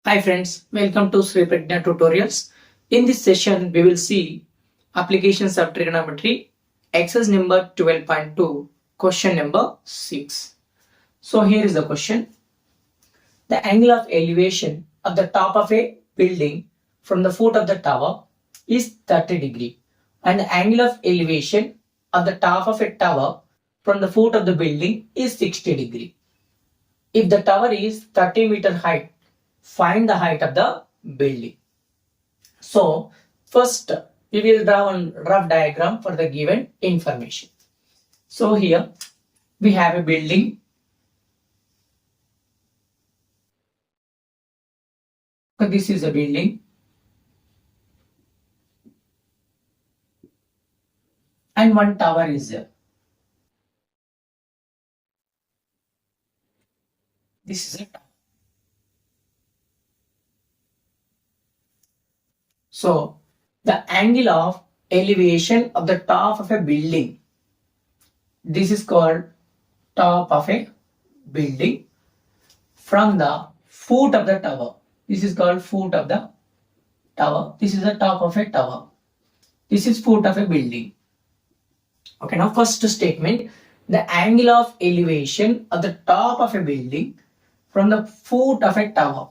Hi friends, welcome to Sri Pragna Tutorials. In this session, we will see applications of trigonometry, exercise number 12.2, question number 6. So here is the question. The angle of elevation of the top of a building from the foot of the tower is 30 degree and the angle of elevation of the top of a tower from the foot of the building is 60 degree. If the tower is 30-meter height, find the height of the building. So first we will draw a rough diagram for the given information. So here we have a building. So this is a building and one tower is there. This is a tower. So the angle of elevation of the top of a building, this is called top of a building from the foot of the tower. This is called foot of the tower. This is the top of a tower. This is foot of a building. Okay, now first statement, the angle of elevation of the top of a building from the foot of a tower,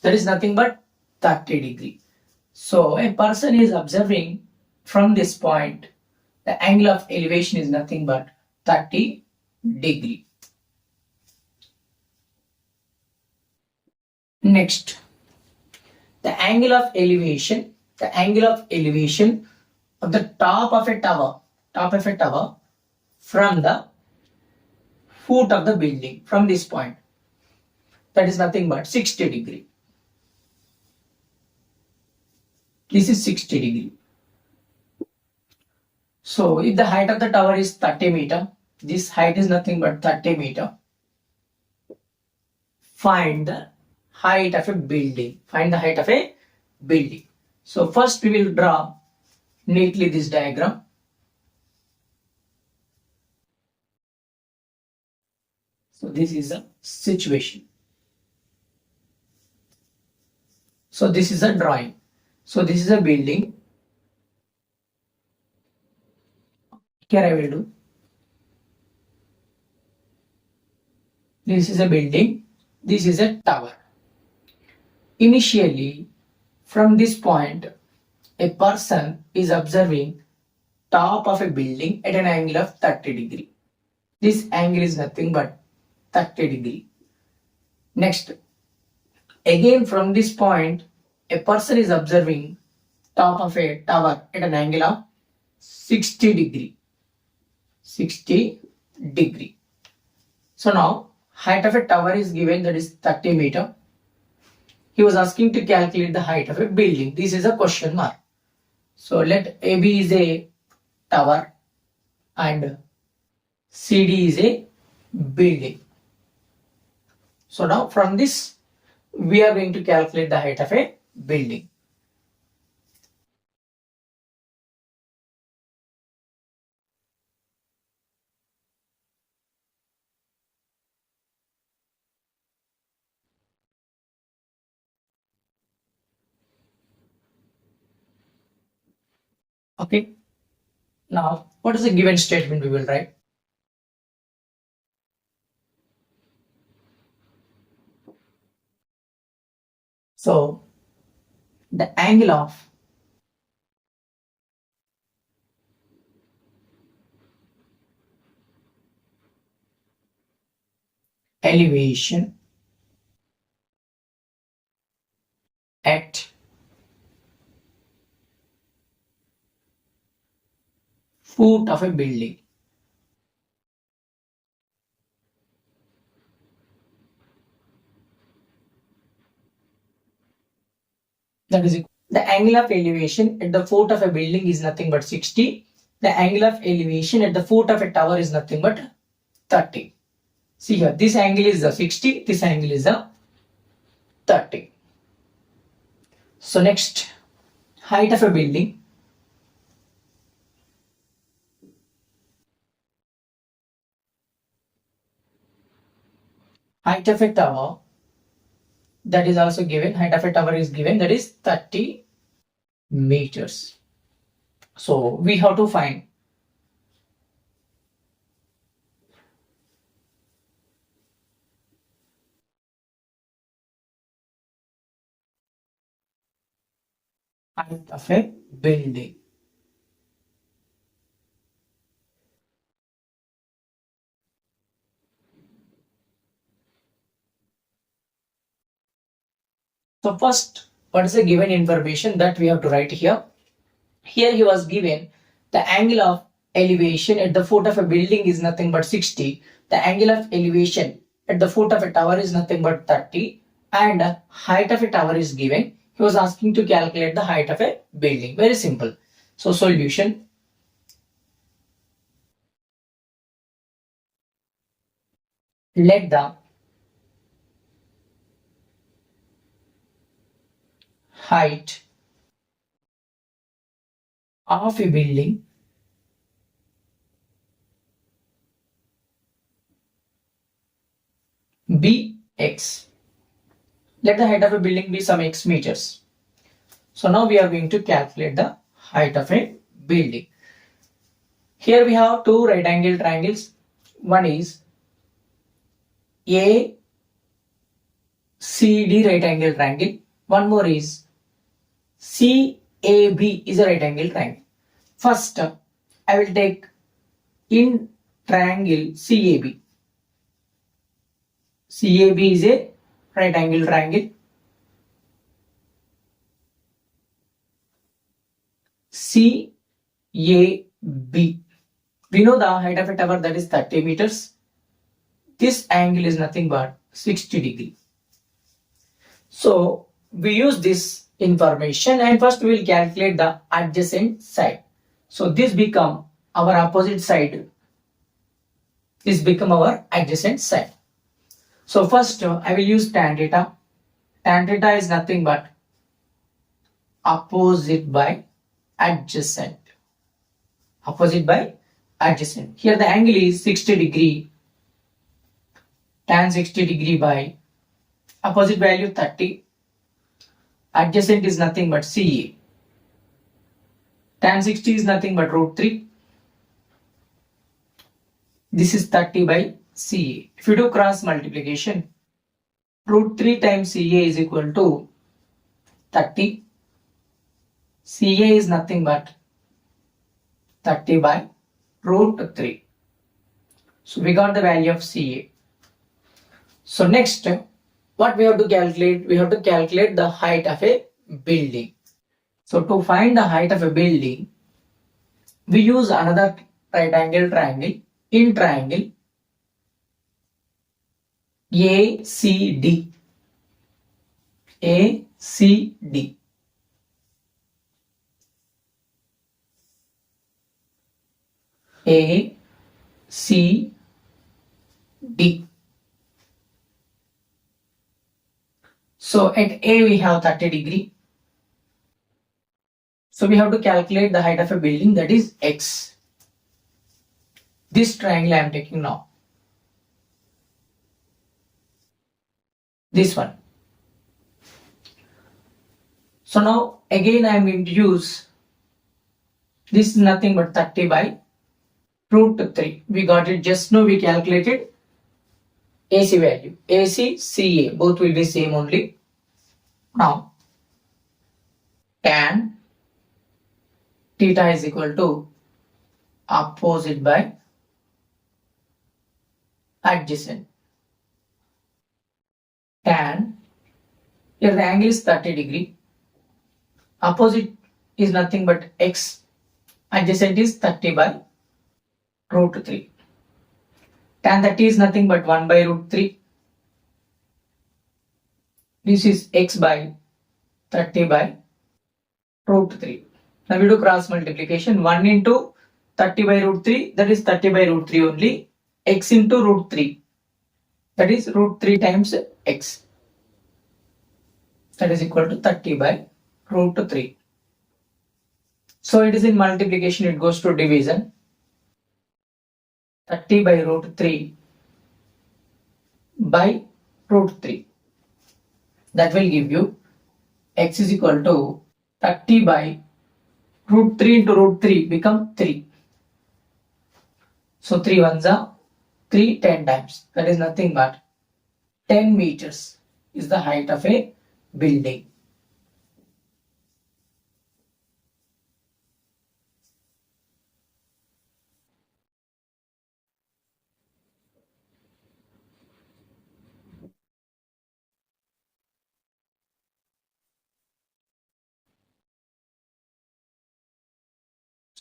that is nothing but 30 degree. So a person is observing from this point, the angle of elevation is nothing but 30 degree. Next, the angle of elevation of the top of a tower from the foot of the building, from this point, that is nothing but 60 degree. This is 60 degree. So if the height of the tower is 30 meter, this height is nothing but 30 meter. Find the height of a building. So first we will draw neatly this diagram. So this is a situation. So this is a drawing. So this is a building. Here I will do. This is a building. This is a tower. Initially, from this point, a person is observing top of a building at an angle of 30 degree. This angle is nothing but 30 degree. Next, again from this point, a person is observing top of a tower at an angle of 60 degree. 60 degree. So now height of a tower is given, that is 30 meter. He was asking to calculate the height of a building. This is a question mark. So let AB is a tower and CD is a building. So now from this we are going to calculate the height of a building. Okay. Now what is the given statement we will write? So the angle of elevation at foot of a building. That is the angle of elevation at the foot of a building is nothing but 60. The angle of elevation at the foot of a tower is nothing but 30. See here, this angle is the 60, this angle is the 30. So next, height of a building. Height of a tower that is also given. Height of a tower is given, that is 30 meters. So we have to find height of a building. So first, what is the given information that we have to write here? Here he was given the angle of elevation at the foot of a building is nothing but 60. The angle of elevation at the foot of a tower is nothing but 30. And height of a tower is given. He was asking to calculate the height of a building. Very simple. So solution. Let the height of a building be x. Let the height of a building be some x meters. So now we are going to calculate the height of a building. Here we have two right angle triangles. One is ACD right angle triangle. One more is CAB is a right angle triangle. First, I will take in triangle CAB. CAB is a right angle triangle. CAB. We know the height of a tower, that is 30 meters. This angle is nothing but 60 degree. So we use this information and first we will calculate the adjacent side. So this become our opposite side. This become our adjacent side. So first I will use tan theta. Tan theta is nothing but opposite by adjacent. Opposite by adjacent. Here the angle is 60 degree. Tan 60 degree by opposite value 30. Adjacent is nothing but CA. Tan 60 is nothing but root 3. This is 30 by CA. If you do cross multiplication, root 3 times CA is equal to 30. CA is nothing but 30 by root 3. So we got the value of CA. So next, what we have to calculate? We have to calculate the height of a building. So to find the height of a building, we use another right angle triangle. In triangle ACD. ACD. ACD. So at A we have 30 degree. So we have to calculate the height of a building, that is x. This triangle I am taking now. This one. So now again I am going to use, this is nothing but 30 by root 3. We got it just now, we calculated AC value. AC, CA, both will be same only. Now, tan theta is equal to opposite by adjacent. Tan, here the angle is 30 degree. Opposite is nothing but x. Adjacent is 30 by root 3. Tan 30 is nothing but 1 by root 3. This is x by 30 by root 3. Now we do cross multiplication. 1 into 30 by root 3, that is 30 by root 3 only. X into root 3, that is root 3 times x. That is equal to 30 by root 3. So it is in multiplication, it goes to division. 30 by root 3 by root 3. that will give you x is equal to 30 by root 3 into root 3 become 3. So 3 ones are 3 10 times. That is nothing but 10 meters is the height of a building.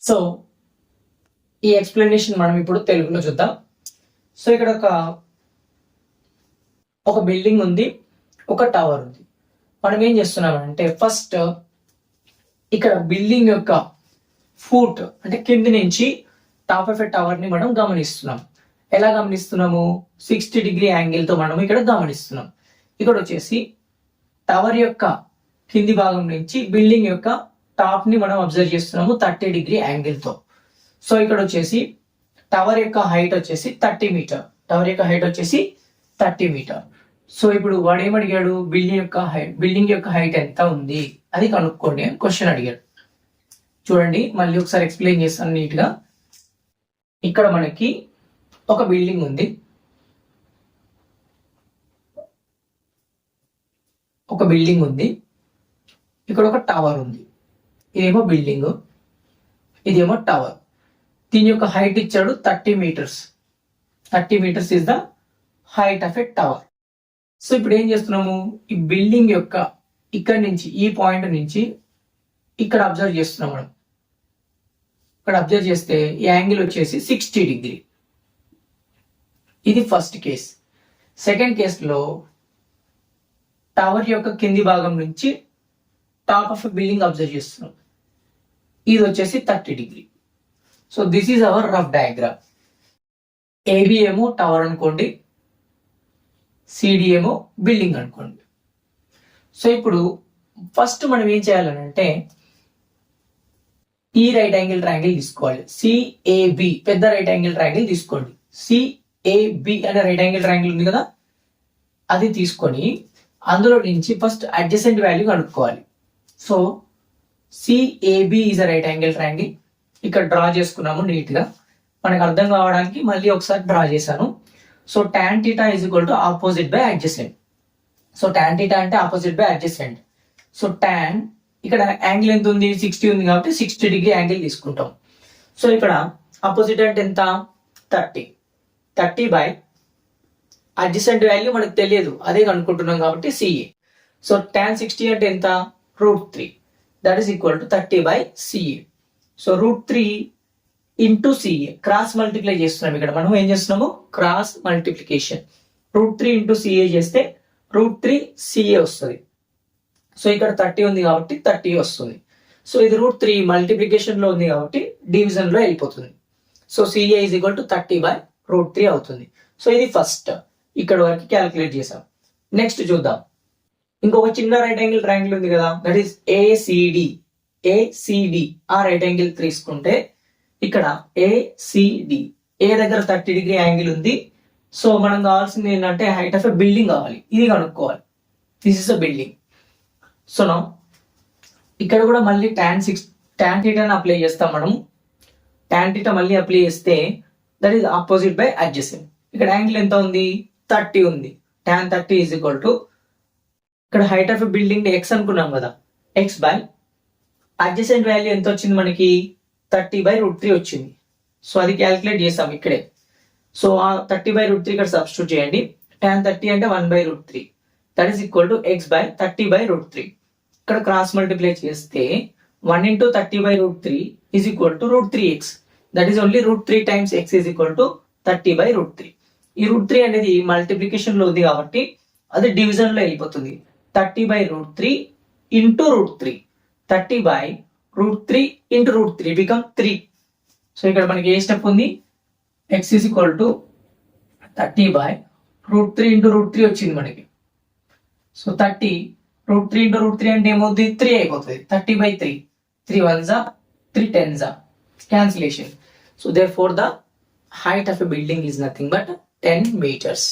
So ఈ explanation మనం ఇప్పుడు తెలుగులో చూద్దాం. So ఇక్కడ ఒక building ఉంది, ఒక tower ఉంది. మనం ఏం చేస్తున్నామంటే ఫస్ట్ ఇక్కడ బిల్డింగ్ యొక్క ఫూట్ అంటే కింది నుంచి టాప్ ఆఫ్ ఎ టవర్ ని మనం గమనిస్తున్నాం. ఎలా గమనిస్తున్నాము? 60 డిగ్రీ యాంగిల్ తో మనం ఇక్కడ గమనిస్తున్నాం. ఇక్కడ వచ్చేసి టవర్ యొక్క కింది భాగం నుంచి బిల్డింగ్ యొక్క టాప్ ని మనం అబ్జర్వ్ చేస్తున్నాము 30 డిగ్రీ యాంగిల్ తో. సో ఇక్కడ వచ్చేసి టవర్ యొక్క హైట్ వచ్చేసి 30 మీటర్. టవర్ యొక్క హైట్ వచ్చేసి 30 మీటర్. సో ఇప్పుడు వాడు ఏమడిగాడు? బిల్డింగ్ యొక్క హైట్ ఎంత ఉంది అది కనుక్కోండి అని క్వశ్చన్ అడిగాడు. చూడండి, మళ్ళీ ఒకసారి ఎక్స్ప్లెయిన్ చేస్తాను నీట్ గా. ఇక్కడ మనకి ఒక బిల్డింగ్ ఉంది, ఇక్కడ ఒక టవర్ ఉంది. ఇదేమో బిల్డింగ్, ఇదేమో టవర్. దీని యొక్క హైట్ ఇచ్చాడు 30 metres. 30 metres is the height of a tower. So ఇప్పుడు ఏం చేస్తున్నాము? ఈ బిల్డింగ్ యొక్క ఇక్కడ నుంచి ఈ పాయింట్ నుంచి ఇక్కడ అబ్జర్వ్ చేస్తున్నాం మనం. ఇక్కడ అబ్జర్వ్ చేస్తే ఈ యాంగిల్ వచ్చేసి 60 డిగ్రీ. ఇది ఫస్ట్ కేస్. సెకండ్ కేసులో టవర్ యొక్క కింది భాగం నుంచి టాప్ ఆఫ్ బిల్డింగ్ అబ్జర్వ్ చేస్తున్నాం. ఇది వచ్చేసి 30 degree. So this is our rough diagram. AB ఏమో టవర్ అనుకోండి, సిడి ఏమో బిల్డింగ్ అనుకోండి. సో ఇప్పుడు ఫస్ట్ మనం ఏం చేయాలనంటే ఈ రైట్ యాంగిల్ ట్రయాంగిల్ తీసుకోవాలి. సిఏబి పెద్ద రైట్ యాంగిల్ ట్రయాంగిల్ తీసుకోండి. సిఏబి అనే రైట్ యాంగిల్ ట్రయాంగిల్ ఉంది కదా, అది తీసుకొని అందులో నుంచి ఫస్ట్ అడ్జసెంట్ వాల్యూ కనుక్కోవాలి. So CAB is a right angle triangle. ఇక్కడ డ్రా చేసుకున్నాము నీట్ గా, మనకు అర్థం కావడానికి మళ్ళీ ఒకసారి డ్రా చేశాను. So tan theta is equal to opposite by adjacent. So tan theta అంటే opposite by adjacent. So tan ఇక్కడ యాంగిల్ ఎంత ఉంది? 60 ఉంది కాబట్టి 60 డిగ్రీ యాంగిల్ తీసుకుంటాం. సో ఇక్కడ ఆపోజిట్ అంటే ఎంత? 30 బై అడ్జసెంట్ వాల్యూ మనకు తెలియదు, అదే కనుక్కుంటున్నాం కాబట్టి CA. సో tan 60 అంటే ఎంత? √3. That is equal to 30 by CA. So √3 into CA cross multiply చేస్తున్నాం. ఇక్కడ మనం ఏం చేస్తున్నాము? Cross multiplication. √3 ఇంటూ CA చేస్తే √3 CA వస్తుంది. సో ఇక్కడ 30 ఉంది కాబట్టి 30 వస్తుంది. సో ఇది √3 మల్టిప్లికేషన్ లో ఉంది కాబట్టి డివిజన్ లో వెళ్ళిపోతుంది. So CA is equal to 30 by √3 అవుతుంది. సో ఇది ఫస్ట్, ఇక్కడ వరకు క్యాలిక్యులేట్ చేసాం. నెక్స్ట్ చూద్దాం. ఇంకొక చిన్న రైట్ యాంగిల్ ట్రయాంగిల్ ఉంది కదా, దట్ ఈస్ ACD. ఆ రైట్ యాంగిల్ తీసుకుంటే ఇక్కడ ACD, ఏ దగ్గర 30 డిగ్రీ యాంగిల్ ఉంది. సో మనం కావాల్సింది ఏంటంటే హైట్ ఆఫ్ ఎ బిల్డింగ్ కావాలి, ఇది కనుక్కోవాలి. This is a building. So నా ఇక్కడ కూడా మళ్ళీ tan theta అప్లై చేస్తాం మనం. tan theta మళ్ళీ అప్లై చేస్తే that is opposite by adjacent. ఇక్కడ యాంగిల్ ఎంత ఉంది? 30 ఉంది. tan 30 ఈజ్ ఈక్వల్ టు ఇక్కడ height of a building x అనుకున్నాం కదా, x బై అడ్జసెంట్ వాల్యూ ఎంత వచ్చింది మనకి? 30 బై √3 వచ్చింది. సో అది క్యాలిక్యులేట్ చేసాం ఇక్కడే. సో ఆ 30 బై √3 ఇక్కడ సబ్స్టిట్యూట్ చేయండి. tan 30 అంటే 1 by √3. That is equal to x by 30 by √3. ఇక్కడ క్రాస్ మల్టిప్లై చేస్తే 1 into 30 by √3 is equal to √3x. That is only √3 times x is equal to 30 by √3. ఈ √3 అనేది మల్టిప్లికేషన్ లో ఉంది కాబట్టి అది డివిజన్ లో వెళ్ళిపోతుంది. 30 by √3 into √3. 30 by √3 into √3 become 3. So ఇక్కడ మనకి ఏ స్టెప్ ఉంది? x is equal to 30 by √3 into √3 వచ్చింది మనకి. సో 30 √3 ఇంటూ √3 అంటే ఏమవుతుంది? 3 అయిపోతుంది. 30 by 3. 3 1s 3 10s cancellation. So therefore the height of a building is nothing but 10 meters.